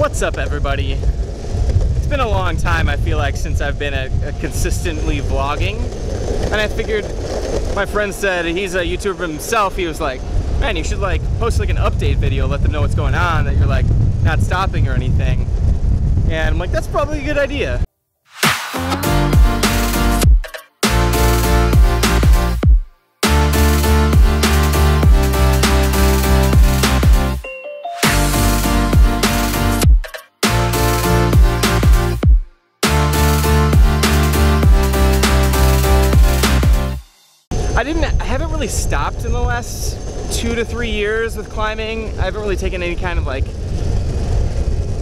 What's up, everybody? It's been a long time, I feel like, since I've been consistently vlogging, and I figured, my friend said he's a YouTuber himself. He was like, man, you should like post like an update video, let them know what's going on, that you're like not stopping or anything. And I'm like, that's probably a good idea. I haven't really stopped in the last 2 to 3 years with climbing. I haven't really taken any kind of like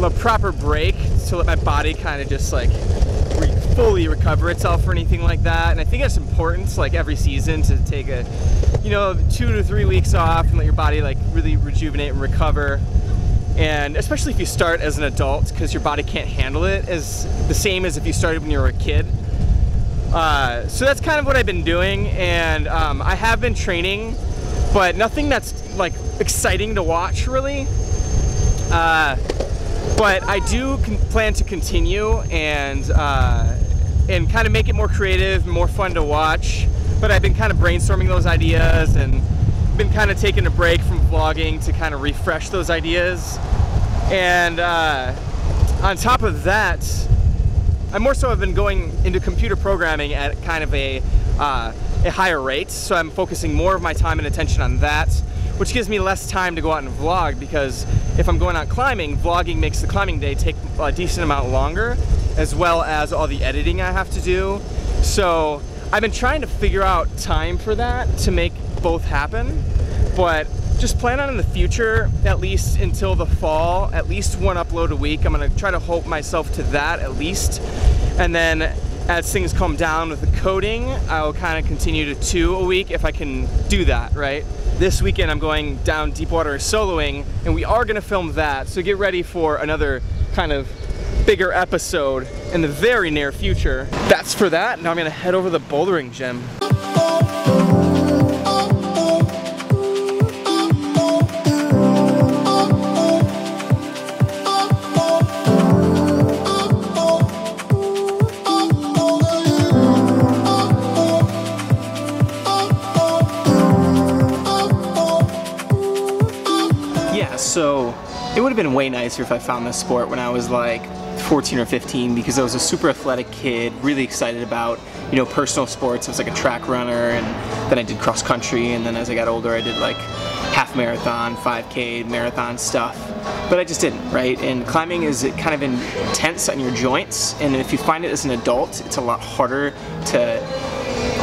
a proper break to let my body kind of just like fully recover itself or anything like that. And I think it's important, like every season, to take a, 2 to 3 weeks off and let your body like really rejuvenate and recover. And especially if you start as an adult, because your body can't handle it as the same as if you started when you were a kid. So that's kind of what I've been doing, and I have been training, but nothing that's like exciting to watch really. But I do plan to continue and kind of make it more creative, more fun to watch. But I've been kind of brainstorming those ideas and been kind of taking a break from vlogging to kind of refresh those ideas. And on top of that, I more so have been going into computer programming at kind of a higher rate, so I'm focusing more of my time and attention on that, which gives me less time to go out and vlog, because if I'm going out climbing, vlogging makes the climbing day take a decent amount longer, as well as all the editing I have to do. So I've been trying to figure out time for that to make both happen, but just plan on in the future, at least until the fall, at least 1 upload a week. I'm gonna try to hold myself to that at least. And then as things calm down with the coding, I'll kind of continue to 2 a week if I can do that, right? This weekend I'm going down Deepwater soloing, and we are gonna film that. So get ready for another kind of bigger episode in the very near future. That's for that. Now I'm gonna head over to the bouldering gym. So it would have been way nicer if I found this sport when I was like 14 or 15, because I was a super athletic kid, really excited about, personal sports. I was like a track runner, and then I did cross country, and then as I got older I did like half marathon, 5K, marathon stuff. But I just didn't, right? And climbing is kind of intense on your joints, and if you find it as an adult, it's a lot harder to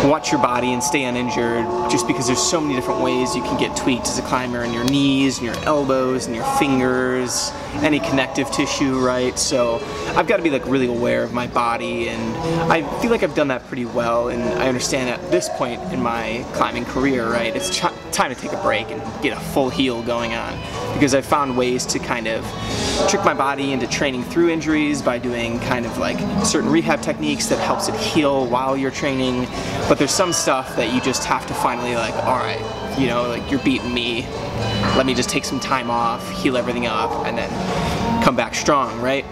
watch your body and stay uninjured, just because there's so many different ways you can get tweaked as a climber, in your knees and your elbows and your fingers, any connective tissue, right? So I've got to be like really aware of my body, and I feel like I've done that pretty well, and I understand at this point in my climbing career, right, it's time to take a break and get a full heal going on, because I've found ways to kind of trick my body into training through injuries by doing kind of like certain rehab techniques that helps it heal while you're training. But there's some stuff that you just have to finally like, all right, like you're beating me, let me just take some time off, heal everything up, and then come back strong, right?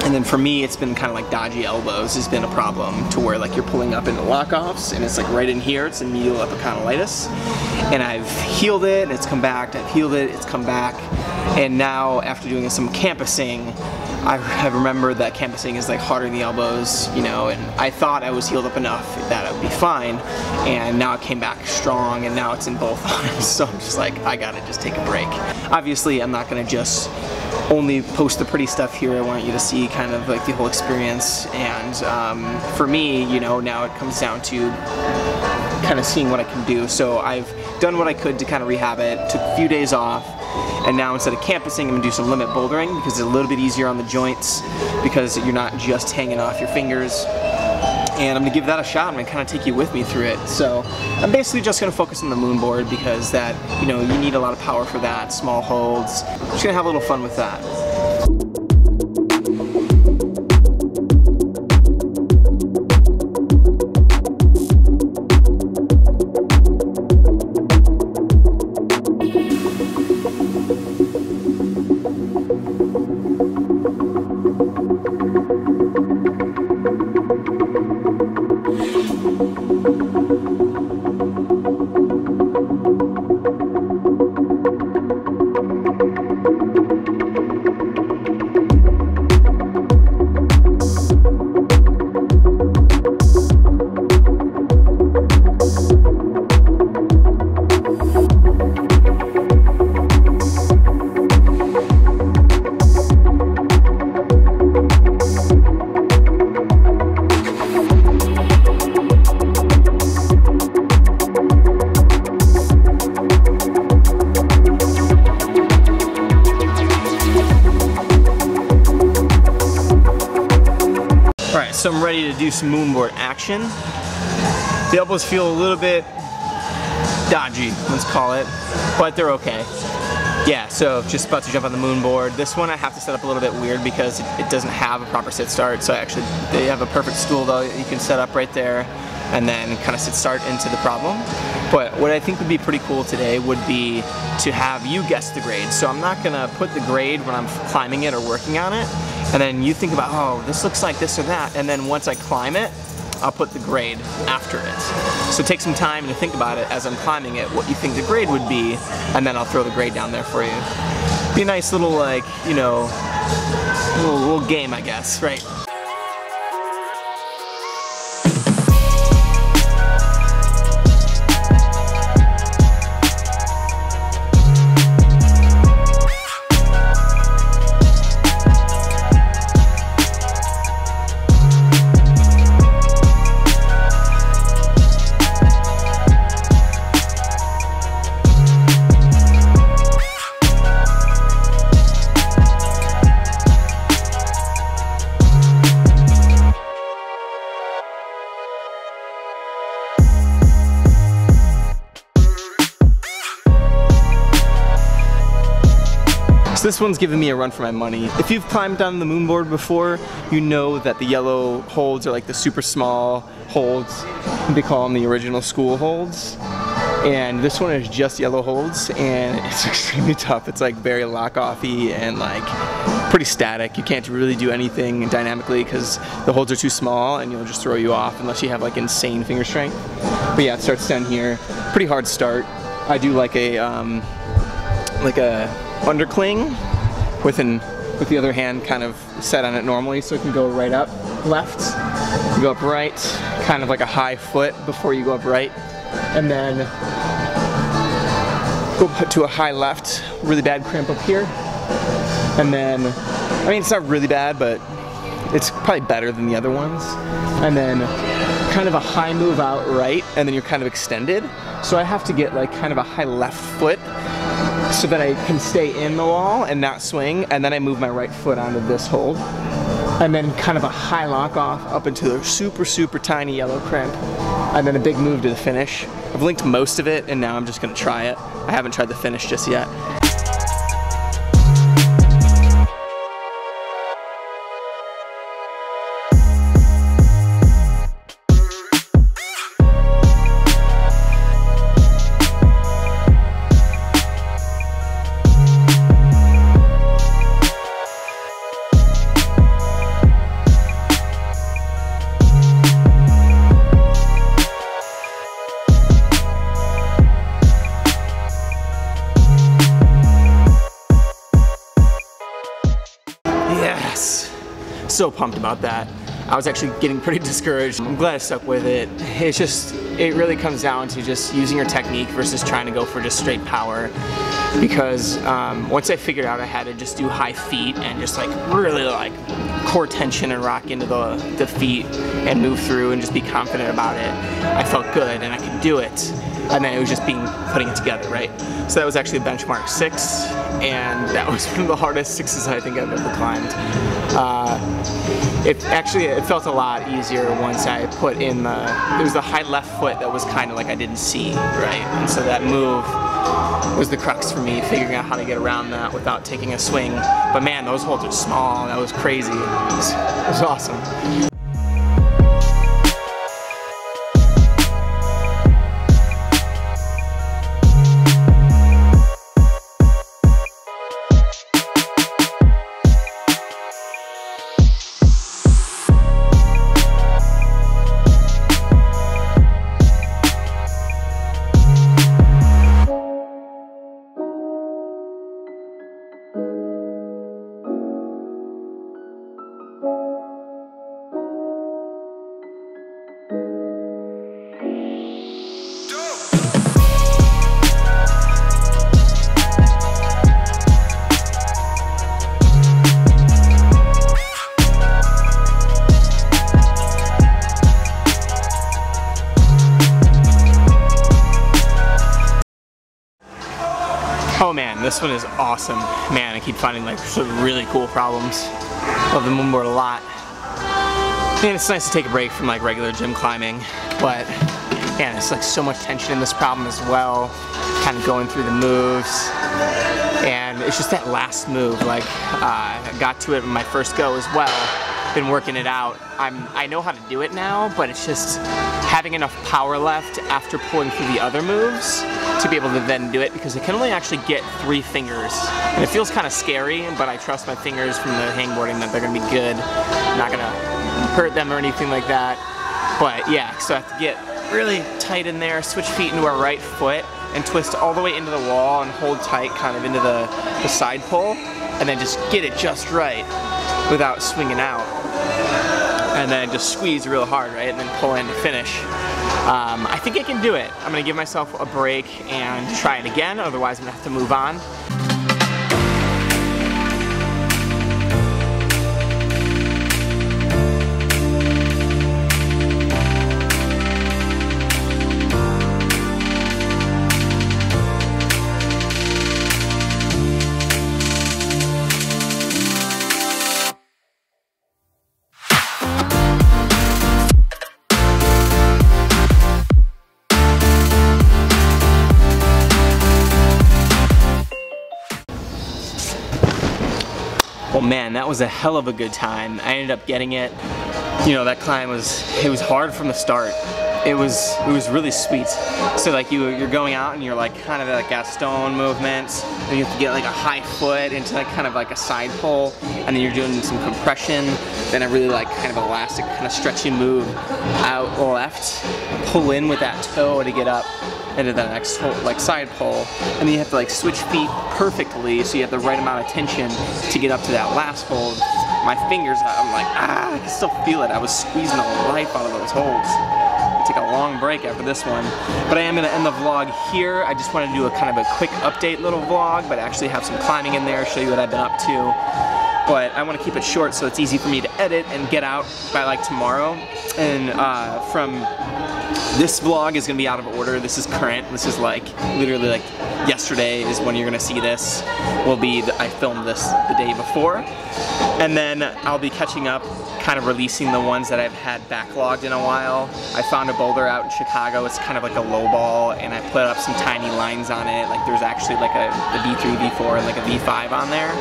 And then for me, it's been kind of like dodgy elbows has been a problem, to where like you're pulling up into lock-offs, and it's like right in here, it's a medial epicondylitis. And I've healed it, and it's come back, I've healed it, it's come back. And now, after doing some campusing, I have remembered that campusing is like harder in the elbows, and I thought I was healed up enough that I would be fine, and now it came back strong, and now it's in both arms, so I'm just like, I gotta just take a break. Obviously, I'm not gonna just only post the pretty stuff here. I want you to see kind of like the whole experience, and for me, now it comes down to kind of seeing what I can do. So I've done what I could to kind of rehab it, took a few days off, and now instead of campusing, I'm gonna do some limit bouldering, because it's a little bit easier on the joints, because you're not just hanging off your fingers. And I'm gonna give that a shot. I'm gonna kind of take you with me through it. So I'm basically just gonna focus on the Moonboard, because that, you need a lot of power for that, small holds. I'm just gonna have a little fun with that. so I'm ready to do some moonboard action. The elbows feel a little bit dodgy, let's call it, but they're okay. Yeah, so just about to jump on the moonboard. This one I have to set up a little bit weird because it doesn't have a proper sit start. So they have a perfect stool though that you can set up right there and then kind of sit start into the problem. But what I think would be pretty cool today would be to have you guess the grade. So I'm not gonna put the grade when I'm climbing it or working on it, and then you think about, oh, this looks like this or that, and then once I climb it, I'll put the grade after it. So take some time to think about it as I'm climbing it, what you think the grade would be, and then I'll throw the grade down there for you. Be a nice little, like, you know, little game, I guess, right? This one's giving me a run for my money. If you've climbed on the moonboard before, you know that the yellow holds are like the super small holds. They call them the original school holds. And this one is just yellow holds, and it's extremely tough. It's like very lock-offy and like pretty static. You can't really do anything dynamically because the holds are too small and you'll just throw you off unless you have like insane finger strength. But yeah, it starts down here. Pretty hard start. I do like a undercling with the other hand kind of set on it normally, so it can go right up, left, go up right, kind of like a high foot before you go up right, and then go to a high left, really bad cramp up here, and then, I mean, it's not really bad, but it's probably better than the other ones, and then kind of a high move out right, and then you're kind of extended, so I have to get like kind of a high left foot so that I can stay in the wall and not swing, and then I move my right foot onto this hold, and then kind of a high lock off up into the super tiny yellow crimp, and then a big move to the finish. I've linked most of it and now I'm just gonna try it. I haven't tried the finish just yet. So pumped about that. I was actually getting pretty discouraged. I'm glad I stuck with it. It really comes down to just using your technique versus trying to go for just straight power. Because once I figured out I had to just do high feet and just like really like core tension and rock into the feet and move through and just be confident about it, I felt good and I could do it. And then it was just putting it together, right? So that was actually a benchmark 6, and that was one of the hardest 6s I think I've ever climbed. It felt a lot easier once I put in there was the high left foot that was kind of like I didn't see, right? And so that move was the crux for me, figuring out how to get around that without taking a swing. But man, those holds are small, that was crazy. It was awesome. Oh man, this one is awesome. Man, I keep finding like some really cool problems. Love the moonboard a lot. And it's nice to take a break from like regular gym climbing, but yeah, there's like so much tension in this problem as well, kind of going through the moves. And it's just that last move, like I got to it in my first go as well. Been working it out. I know how to do it now, but it's just having enough power left after pulling through the other moves to be able to then do it, because I can only actually get 3 fingers. And it feels kind of scary, but I trust my fingers from the hangboarding that they're gonna be good. I'm not gonna hurt them or anything like that. But yeah, so I have to get really tight in there, switch feet into our right foot, and twist all the way into the wall and hold tight kind of into the side pull, and then just get it just right without swinging out. And then just squeeze real hard, right? And then pull in to finish. I think I can do it. I'm gonna give myself a break and try it again, otherwise I'm gonna have to move on. Well man, that was a hell of a good time. I ended up getting it. You know, that climb was hard from the start. It was really sweet. So like you're going out and you're like kind of like Gaston movements, and you have to get like a high foot into like kind of like a side pull, and then you're doing some compression, then a really like kind of elastic kind of stretchy move out left, pull in with that toe to get up into the next like side pull, and then you have to like switch feet perfectly so you have the right amount of tension to get up to that last hold. My fingers, I'm like, I can still feel it. I was squeezing the life out of those holds. Take a long break after this one, but I am going to end the vlog here. I just wanted to do a kind of a quick update little vlog, but actually have some climbing in there, show you what I've been up to. But I want to keep it short so it's easy for me to edit and get out by like tomorrow. And from this vlog is going to be out of order. This is current. This is like literally like yesterday is when you're going to see this. I filmed this the day before, and then I'll be catching up, kind of releasing the ones that I've had backlogged in a while. I found a boulder out in Chicago. It's kind of like a low ball, and I put up some tiny lines on it. Like there's actually like a V3, V4, and like a V5 on there,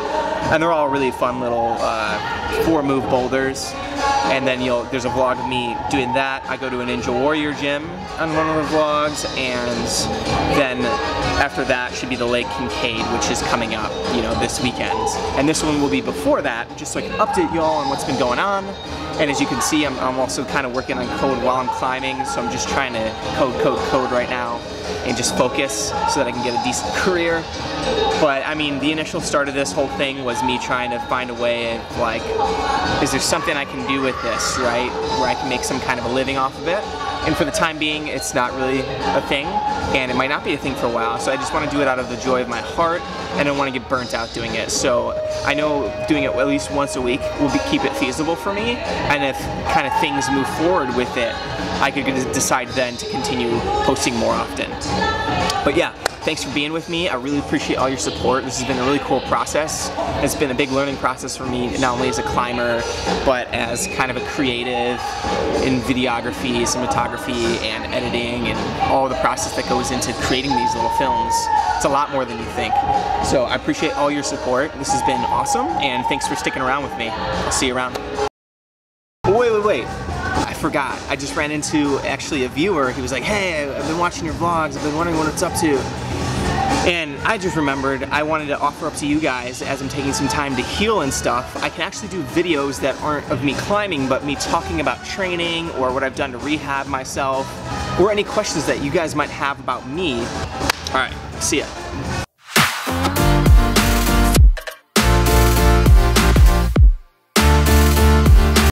and they're all really fun little 4-move boulders. And then there's a vlog of me doing that. I go to a Ninja Warrior gym on one of the vlogs, and then after that should be the Lake Kincaid, which is coming up, you know, this weekend. And this one will be before that, just so I can update y'all on what's been going on. And as you can see, I'm also kind of working on code while I'm climbing, so I'm just trying to code right now and just focus so that I can get a decent career. But I mean, the initial start of this whole thing was me trying to find a way of like, is there something I can do with this, right? Where I can make some kind of a living off of it. And for the time being, it's not really a thing, and it might not be a thing for a while, so I just want to do it out of the joy of my heart, and I don't want to get burnt out doing it. So I know doing it at least once a week will keep it feasible for me, and if kind of things move forward with it, I could decide then to continue posting more often. But yeah, thanks for being with me. I really appreciate all your support. This has been a really cool process. It's been a big learning process for me, not only as a climber, but as kind of a creative in videography, cinematography, and editing, and all the process that goes into creating these little films. It's a lot more than you think. So I appreciate all your support. This has been awesome, and thanks for sticking around with me. I'll see you around. Wait. I forgot. I just ran into actually a viewer. He was like, hey, I've been watching your vlogs. I've been wondering what it's up to. And I just remembered I wanted to offer up to you guys, as I'm taking some time to heal and stuff, I can actually do videos that aren't of me climbing, but me talking about training or what I've done to rehab myself, or any questions that you guys might have about me. Alright, see ya.